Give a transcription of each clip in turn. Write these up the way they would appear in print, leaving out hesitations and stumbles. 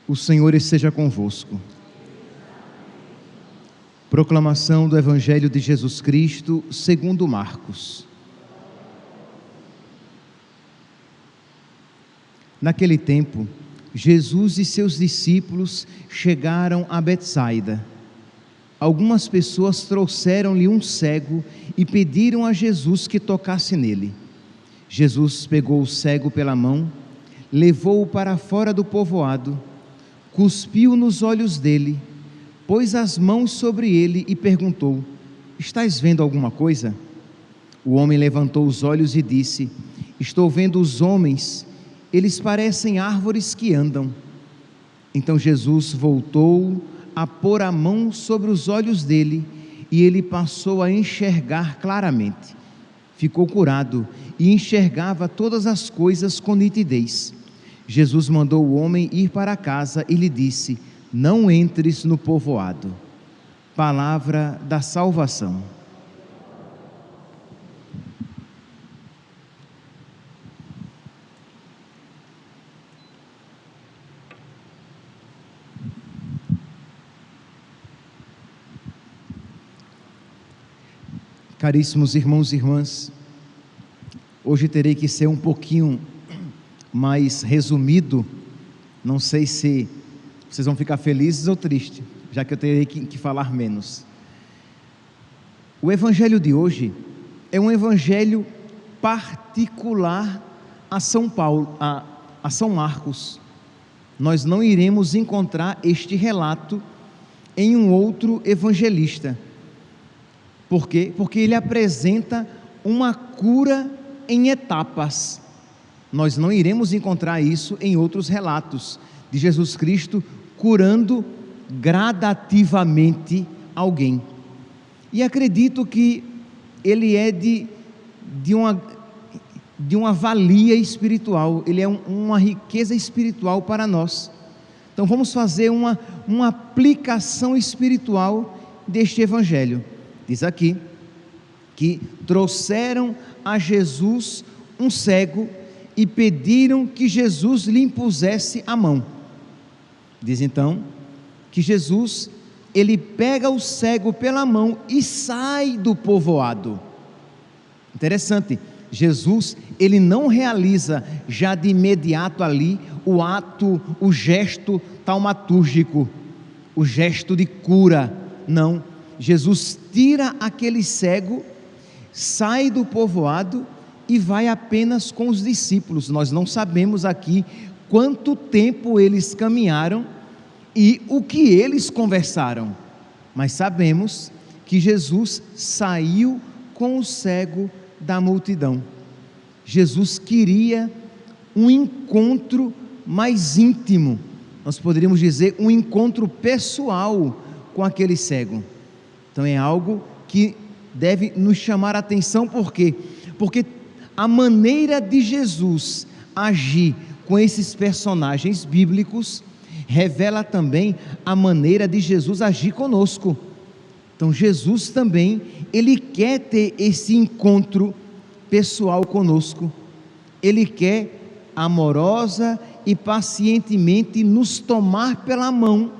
O Senhor esteja convosco. Proclamação do Evangelho de Jesus Cristo segundo Marcos. Naquele tempo, Jesus e seus discípulos chegaram a Betsaida. Algumas pessoas trouxeram-lhe um cego e pediram a Jesus que tocasse nele. Jesus pegou o cego pela mão, levou-o para fora do povoado, cuspiu nos olhos dele, pôs as mãos sobre ele e perguntou: estás vendo alguma coisa? O homem levantou os olhos e disse: estou vendo os homens, eles parecem árvores que andam. Então Jesus voltou a pôr a mão sobre os olhos dele e ele passou a enxergar claramente. Ficou curado e enxergava todas as coisas com nitidez. Jesus mandou o homem ir para casa e lhe disse: não entres no povoado. Palavra da salvação. Caríssimos irmãos e irmãs, hoje terei que ser um pouquinho mais resumido. Não sei se vocês vão ficar felizes ou tristes, já que eu terei que falar menos. O evangelho de hoje é um evangelho particular a São Paulo, a São Marcos. Nós não iremos encontrar este relato em um outro evangelista. Por quê? Porque ele apresenta uma cura em etapas. Nós não iremos encontrar isso em outros relatos de Jesus Cristo curando gradativamente alguém. E acredito que ele é de uma valia espiritual, ele é uma riqueza espiritual para nós. Então vamos fazer uma aplicação espiritual deste evangelho. Diz aqui que trouxeram a Jesus um cego e pediram que Jesus lhe impusesse a mão. Diz então que Jesus, ele pega o cego pela mão e sai do povoado. Interessante, Jesus, ele não realiza já de imediato ali o ato, o gesto taumatúrgico, o gesto de cura. Não, Jesus tira aquele cego, sai do povoado e vai apenas com os discípulos. Nós não sabemos aqui quanto tempo eles caminharam e o que eles conversaram, mas sabemos que Jesus saiu com o cego da multidão. Jesus queria um encontro mais íntimo, nós poderíamos dizer um encontro pessoal com aquele cego. Então é algo que deve nos chamar a atenção. Por quê? Porque a maneira de Jesus agir com esses personagens bíblicos revela também a maneira de Jesus agir conosco. Então Jesus também, ele quer ter esse encontro pessoal conosco. Ele quer amorosa e pacientemente nos tomar pela mão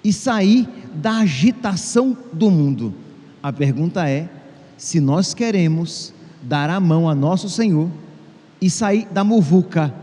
e sair da agitação do mundo. A pergunta é, se nós queremos dar a mão a nosso Senhor e sair da muvuca,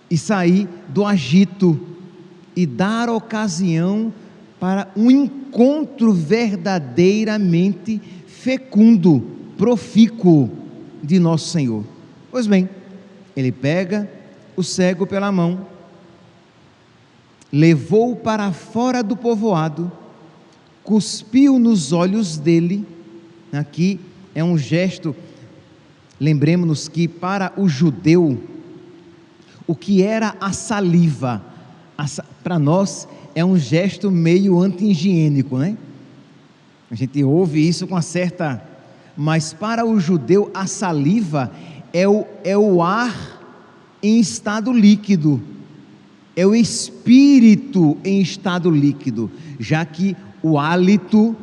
e sair do agito, e dar ocasião para um encontro verdadeiramente fecundo, profícuo de nosso Senhor. Pois bem, ele pega o cego pela mão, levou-o para fora do povoado, cuspiu nos olhos dele. Aqui é um gesto, lembremos-nos que para o judeu, o que era a saliva, para nós é um gesto meio anti-higiênico, né? A gente ouve isso com uma certa... Mas para o judeu a saliva é o ar em estado líquido, é o espírito em estado líquido, já que o hálito,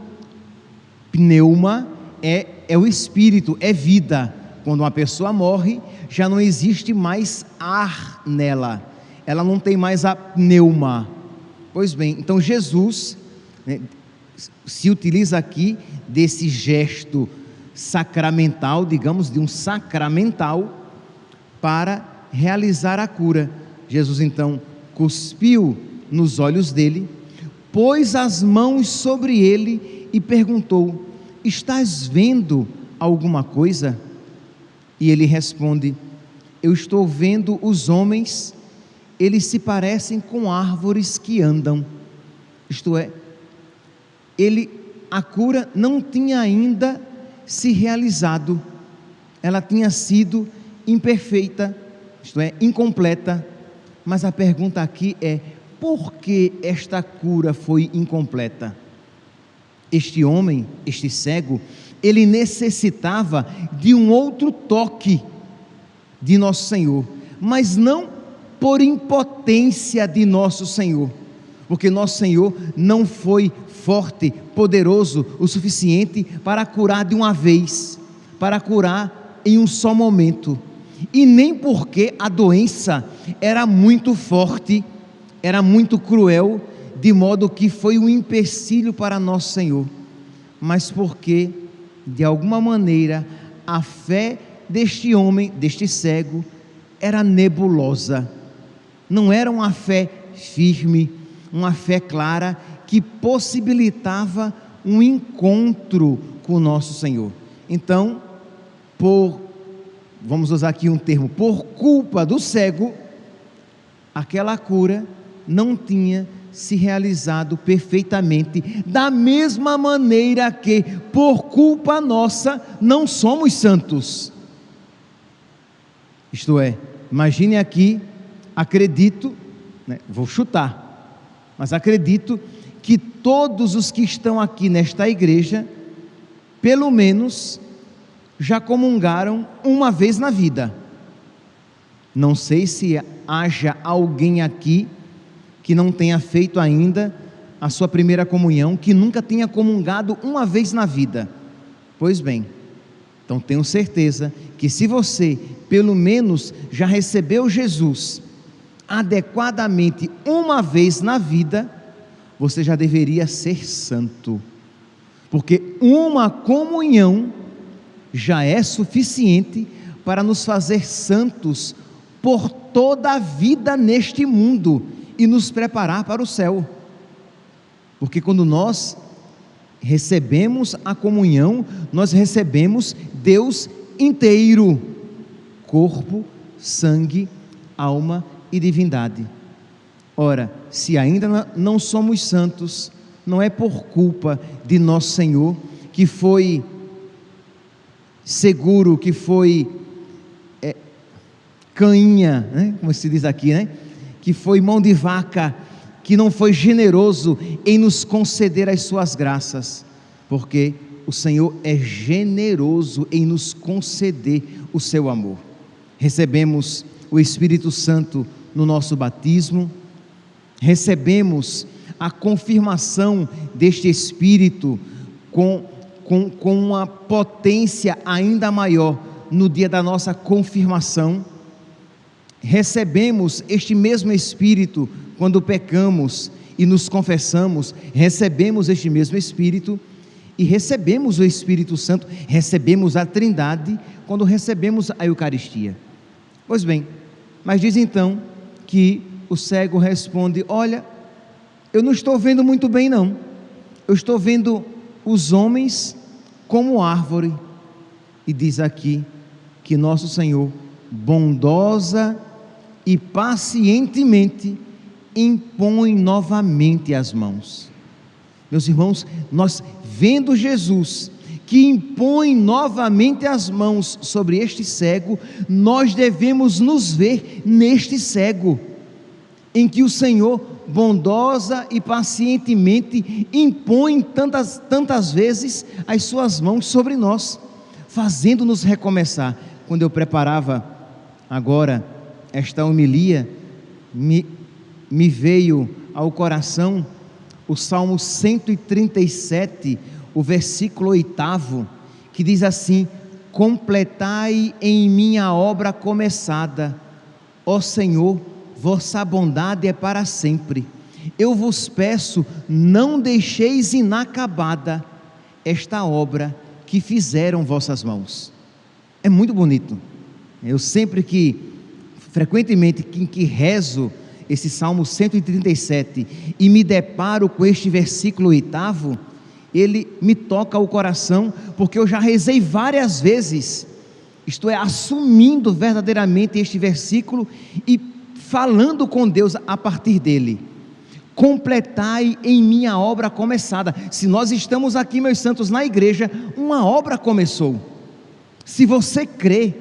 pneuma, é o espírito, é vida. Quando uma pessoa morre, já não existe mais ar nela, ela não tem mais a pneuma. Pois bem, então Jesus, né, se utiliza aqui desse gesto sacramental, digamos, de um sacramental, para realizar a cura. Jesus então cuspiu nos olhos dele, pôs as mãos sobre ele e perguntou: estás vendo alguma coisa? E ele responde: eu estou vendo os homens, eles se parecem com árvores que andam. Isto é, a cura não tinha ainda se realizado, ela tinha sido imperfeita, isto é, incompleta. Mas a pergunta aqui é: por que esta cura foi incompleta? Este homem, este cego, ele necessitava de um outro toque de nosso Senhor, mas não por impotência de nosso Senhor, porque nosso Senhor não foi forte, poderoso o suficiente para curar de uma vez, para curar em um só momento, e nem porque a doença era muito forte, era muito cruel, de modo que foi um empecilho para nosso Senhor, mas porque, de alguma maneira, a fé deste homem, deste cego, era nebulosa, não era uma fé firme, uma fé clara, que possibilitava um encontro com o nosso Senhor. Então, vamos usar aqui um termo, por culpa do cego, aquela cura não tinha se realizado perfeitamente, da mesma maneira que, por culpa nossa, não somos santos. Isto é, imagine aqui, acredito, né, vou chutar, mas acredito que todos os que estão aqui nesta igreja, pelo menos, já comungaram uma vez na vida. Não sei se haja alguém aqui que não tenha feito ainda a sua primeira comunhão, que nunca tenha comungado uma vez na vida. Pois bem, então tenho certeza que se você, pelo menos, já recebeu Jesus adequadamente uma vez na vida, você já deveria ser santo, porque uma comunhão já é suficiente para nos fazer santos por toda a vida neste mundo e nos preparar para o céu. Porque quando nós recebemos a comunhão, nós recebemos Deus inteiro, corpo, sangue, alma e divindade. Ora, se ainda não somos santos, não é por culpa de nosso Senhor, que foi seguro, que foi cainha, né? Como se diz aqui, né? Que foi mão de vaca, que não foi generoso em nos conceder as suas graças, porque o Senhor é generoso em nos conceder o seu amor. Recebemos o Espírito Santo no nosso batismo, recebemos a confirmação deste Espírito com uma potência ainda maior no dia da nossa confirmação. Recebemos este mesmo Espírito quando pecamos e nos confessamos, recebemos este mesmo Espírito, e recebemos o Espírito Santo, recebemos a Trindade quando recebemos a Eucaristia. Pois bem, mas diz então que o cego responde: olha, eu não estou vendo muito bem não, eu estou vendo os homens como árvore. E diz aqui que nosso Senhor, bondosa e pacientemente, impõe novamente as mãos. Meus irmãos, nós vendo Jesus que impõe novamente as mãos sobre este cego, nós devemos nos ver neste cego, em que o Senhor bondosa e pacientemente impõe tantas vezes as suas mãos sobre nós, fazendo-nos recomeçar. Quando eu preparava agora esta homilia, me veio ao coração o Salmo 137, o versículo 8, que diz assim: completai em mim a obra começada, ó Senhor, vossa bondade é para sempre. Eu vos peço, não deixeis inacabada esta obra que fizeram vossas mãos. É muito bonito. Eu frequentemente que rezo esse Salmo 137 e me deparo com este versículo 8º, ele me toca o coração, porque eu já rezei várias vezes, isto é, assumindo verdadeiramente este versículo e falando com Deus a partir dele. Completai em mim a obra começada. Se nós estamos aqui, meus santos, na igreja, uma obra começou. Se você crê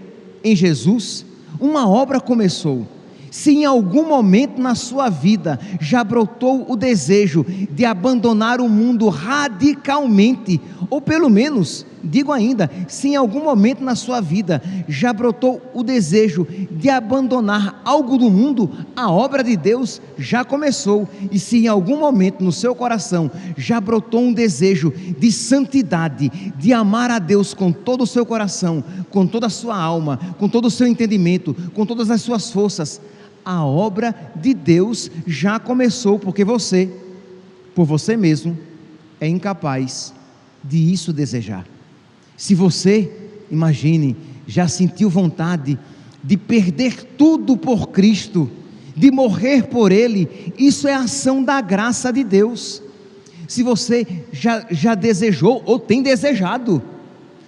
em Jesus, uma obra começou. Se em algum momento na sua vida já brotou o desejo de abandonar o mundo radicalmente, ou pelo menos, digo ainda, se em algum momento na sua vida já brotou o desejo de abandonar algo do mundo, a obra de Deus já começou. E se em algum momento no seu coração já brotou um desejo de santidade, de amar a Deus com todo o seu coração, com toda a sua alma, com todo o seu entendimento, com todas as suas forças, a obra de Deus já começou, porque você, por você mesmo, é incapaz de isso desejar. Se você, imagine, já sentiu vontade de perder tudo por Cristo, de morrer por Ele, isso é ação da graça de Deus. Se você já desejou ou tem desejado,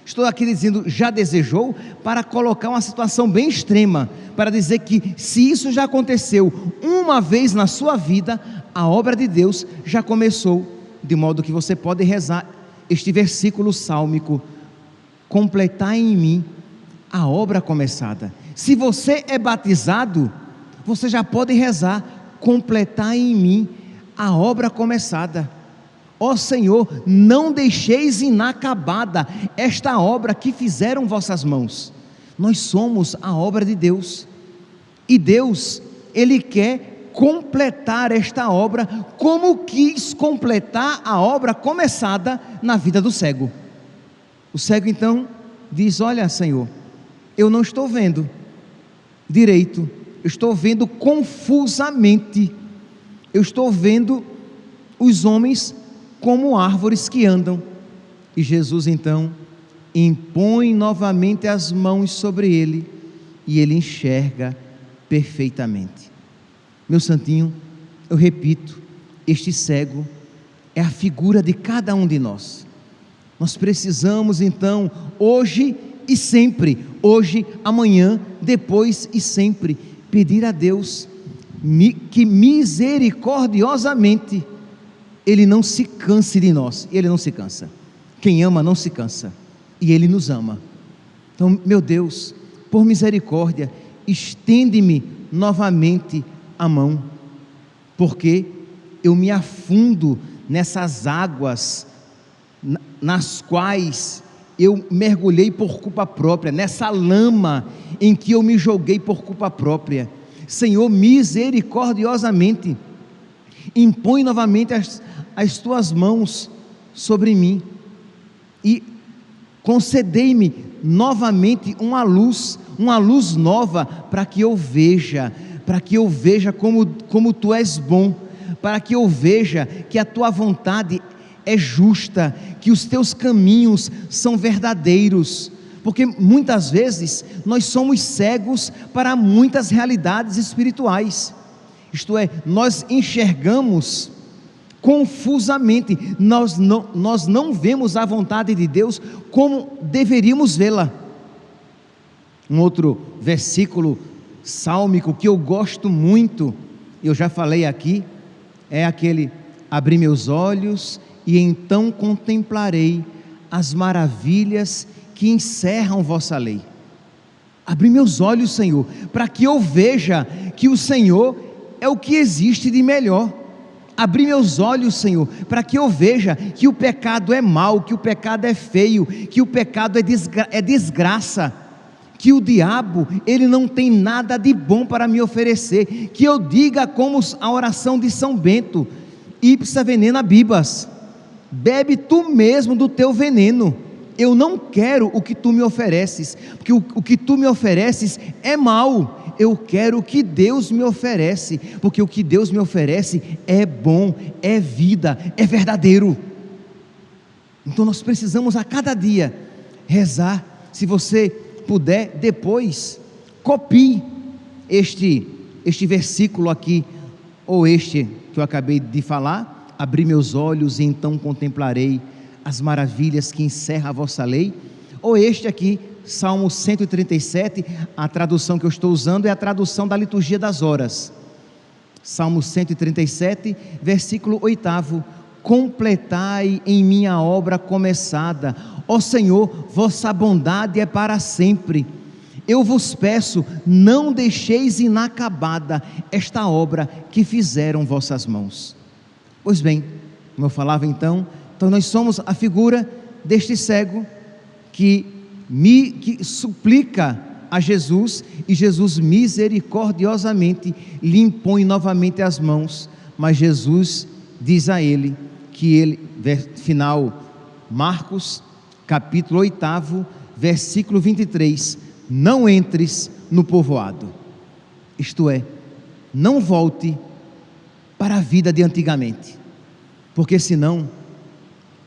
estou aqui dizendo já desejou, para colocar uma situação bem extrema, para dizer que se isso já aconteceu uma vez na sua vida, a obra de Deus já começou, de modo que você pode rezar este versículo sálmico: completar em mim a obra começada. Se você é batizado, você já pode rezar: completar em mim a obra começada. Ó Senhor, não deixeis inacabada esta obra que fizeram vossas mãos. Nós somos a obra de Deus, e Deus, Ele quer completar esta obra, como quis completar a obra começada na vida do cego. O cego então diz: olha, Senhor, eu não estou vendo direito, eu estou vendo confusamente, eu estou vendo os homens como árvores que andam. E Jesus então impõe novamente as mãos sobre ele, e ele enxerga perfeitamente. Meu santinho, eu repito, este cego é a figura de cada um de nós. Nós precisamos então, hoje e sempre, hoje, amanhã, depois e sempre, pedir a Deus que misericordiosamente Ele não se canse de nós. Ele não se cansa. Quem ama não se cansa, e Ele nos ama. Então, meu Deus, por misericórdia, estende-me novamente a mão, porque eu me afundo nessas águas nas quais eu mergulhei por culpa própria, nessa lama em que eu me joguei por culpa própria. Senhor, misericordiosamente, impõe novamente as tuas mãos sobre mim, e concedei-me novamente uma luz nova, para que eu veja como tu és bom, para que eu veja que a tua vontade é justa, que os teus caminhos são verdadeiros, porque muitas vezes nós somos cegos para muitas realidades espirituais, isto é, nós enxergamos confusamente, nós não vemos a vontade de Deus como deveríamos vê-la. Um outro versículo sálmico que eu gosto muito, eu já falei aqui, é aquele: abri meus olhos e então contemplarei as maravilhas que encerram vossa lei. Abri meus olhos, Senhor, para que eu veja que o Senhor é o que existe de melhor. Abri meus olhos, Senhor, para que eu veja que o pecado é mau, que o pecado é feio, que o pecado é desgraça, que o diabo, ele não tem nada de bom para me oferecer, que eu diga como a oração de São Bento: ipsa venena bibas, bebe tu mesmo do teu veneno. Eu não quero o que tu me ofereces, porque o que tu me ofereces é mau, eu quero o que Deus me oferece, porque o que Deus me oferece é bom, é vida, é verdadeiro. Então nós precisamos a cada dia rezar. Se você puder, depois copie este versículo aqui, ou este que eu acabei de falar: abri meus olhos e então contemplarei as maravilhas que encerra a vossa lei. Ou este aqui, Salmo 137, a tradução que eu estou usando é a tradução da liturgia das horas. Salmo 137, versículo 8: completai em minha obra começada, ó Senhor, vossa bondade é para sempre. Eu vos peço, não deixeis inacabada esta obra que fizeram vossas mãos. Pois bem, como eu falava então nós somos a figura deste cego que suplica a Jesus, e Jesus misericordiosamente lhe impõe novamente as mãos, mas Jesus diz a ele que final, Marcos capítulo 8, versículo 23, não entres no povoado, isto é, não volte para a vida de antigamente, porque senão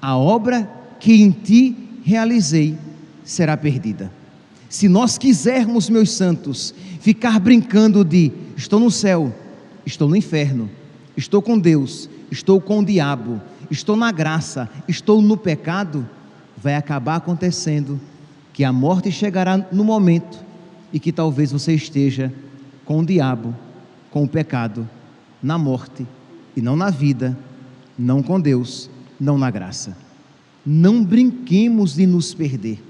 a obra que em ti realizei será perdida. Se nós quisermos, meus santos, ficar brincando de estou no céu, estou no inferno, estou com Deus, estou com o diabo, estou na graça, estou no pecado, vai acabar acontecendo que a morte chegará no momento e que talvez você esteja com o diabo, com o pecado, na morte e não na vida, não com Deus, não na graça. Não brinquemos de nos perder,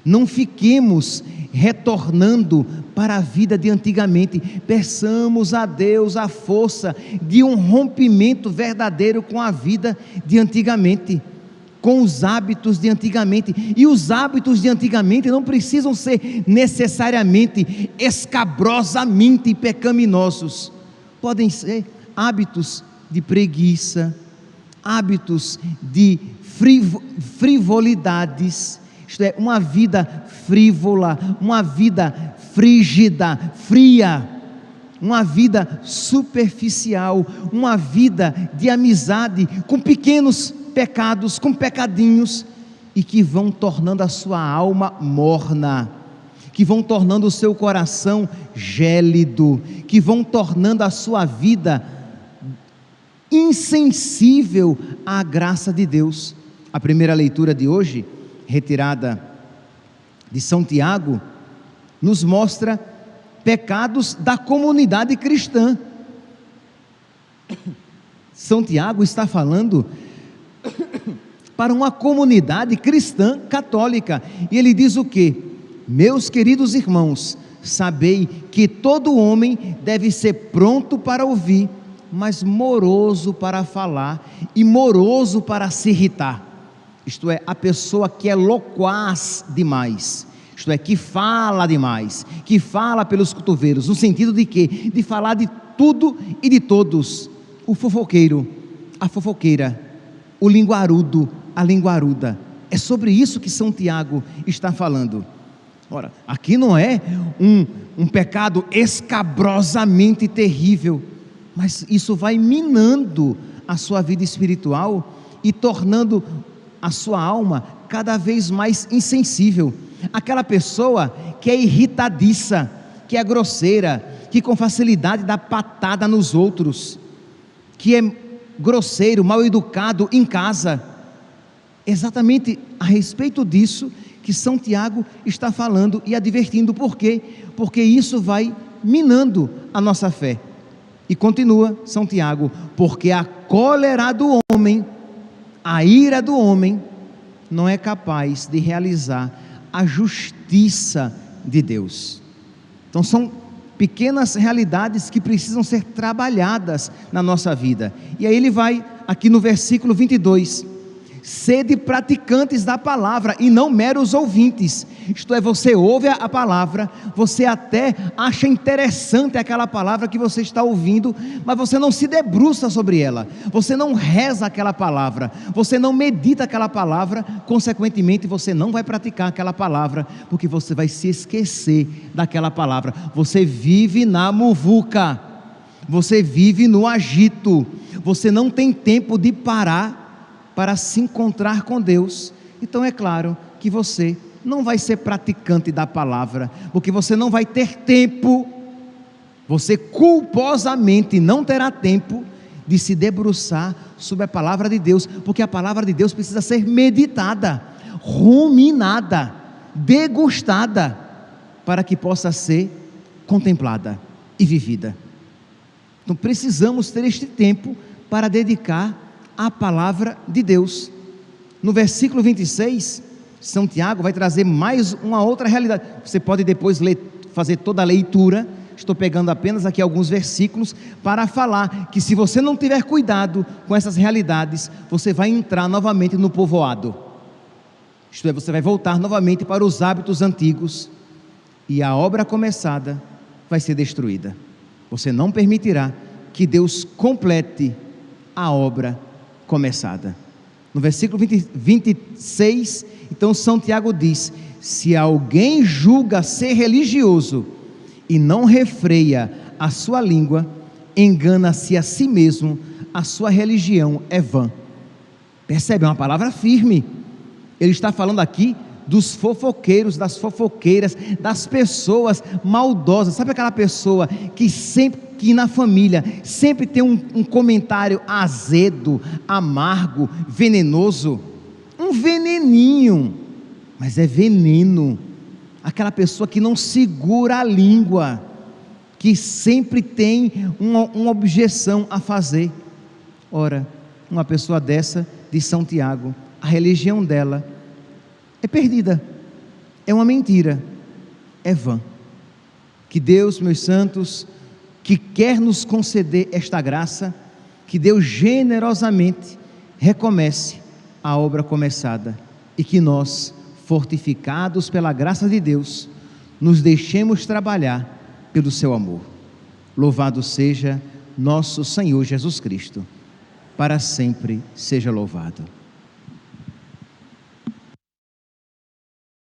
não fiquemos retornando para a vida de antigamente. Peçamos a Deus a força de um rompimento verdadeiro com a vida de antigamente, com os hábitos de antigamente. E os hábitos de antigamente não precisam ser necessariamente escabrosamente pecaminosos, podem ser hábitos de preguiça, hábitos de frivolidades, isto é, uma vida frívola, uma vida frígida, fria, uma vida superficial, uma vida de amizade com pequenos pecados, com pecadinhos, e que vão tornando a sua alma morna, que vão tornando o seu coração gélido, que vão tornando a sua vida insensível à graça de Deus. A primeira leitura de hoje, retirada de São Tiago, nos mostra pecados da comunidade cristã. São Tiago está falando para uma comunidade cristã católica, e ele diz o quê? Meus queridos irmãos, sabei que todo homem deve ser pronto para ouvir, mas moroso para falar e moroso para se irritar. Isto é, a pessoa que é loquaz demais, isto é, que fala demais, que fala pelos cotovelos, no sentido de quê? De falar de tudo e de todos. O fofoqueiro, a fofoqueira, o linguarudo, a linguaruda. É sobre isso que São Tiago está falando. Ora, aqui não é um pecado escabrosamente terrível, mas isso vai minando a sua vida espiritual e tornando a sua alma cada vez mais insensível. Aquela pessoa que é irritadiça, que é grosseira, que com facilidade dá patada nos outros, que é grosseiro, mal educado em casa. Exatamente a respeito disso que São Tiago está falando e advertindo. Por quê? Porque isso vai minando a nossa fé. E continua São Tiago: porque a cólera do homem, a ira do homem, não é capaz de realizar a justiça de Deus. Então são pequenas realidades que precisam ser trabalhadas na nossa vida. E aí ele vai aqui no versículo 22: Sede praticantes da palavra e não meros ouvintes. Isto é, você ouve a palavra, você até acha interessante aquela palavra que você está ouvindo, mas você não se debruça sobre ela, você não reza aquela palavra, você não medita aquela palavra, consequentemente você não vai praticar aquela palavra, porque você vai se esquecer daquela palavra. Você vive na muvuca, você vive no agito, você não tem tempo de parar para se encontrar com Deus. Então é claro que você não vai ser praticante da palavra, porque você não vai ter tempo, você culposamente não terá tempo de se debruçar sobre a palavra de Deus, porque a palavra de Deus precisa ser meditada, ruminada, degustada, para que possa ser contemplada e vivida. Então precisamos ter este tempo para dedicar a palavra de Deus. No versículo 26, São Tiago vai trazer mais uma outra realidade. Você pode depois fazer toda a leitura, estou pegando apenas aqui alguns versículos, para falar que se você não tiver cuidado com essas realidades, você vai entrar novamente no povoado, isto é, você vai voltar novamente para os hábitos antigos, e a obra começada vai ser destruída. Você não permitirá que Deus complete a obra começada. No versículo 26, então São Tiago diz: se alguém julga ser religioso e não refreia a sua língua, engana-se a si mesmo, a sua religião é vã. Percebe? É uma palavra firme. Ele está falando aqui dos fofoqueiros, das fofoqueiras, das pessoas maldosas. Sabe aquela pessoa que na família sempre tem um comentário azedo, amargo, venenoso, um veneninho, mas é veneno. Aquela pessoa que não segura a língua, que sempre tem uma objeção a fazer. Ora, uma pessoa dessa, de São Tiago, a religião dela é perdida, é uma mentira, é vã. Que Deus, meus santos, que quer nos conceder esta graça, que Deus generosamente recomece a obra começada, e que nós, fortificados pela graça de Deus, nos deixemos trabalhar pelo seu amor. Louvado seja nosso Senhor Jesus Cristo, para sempre seja louvado.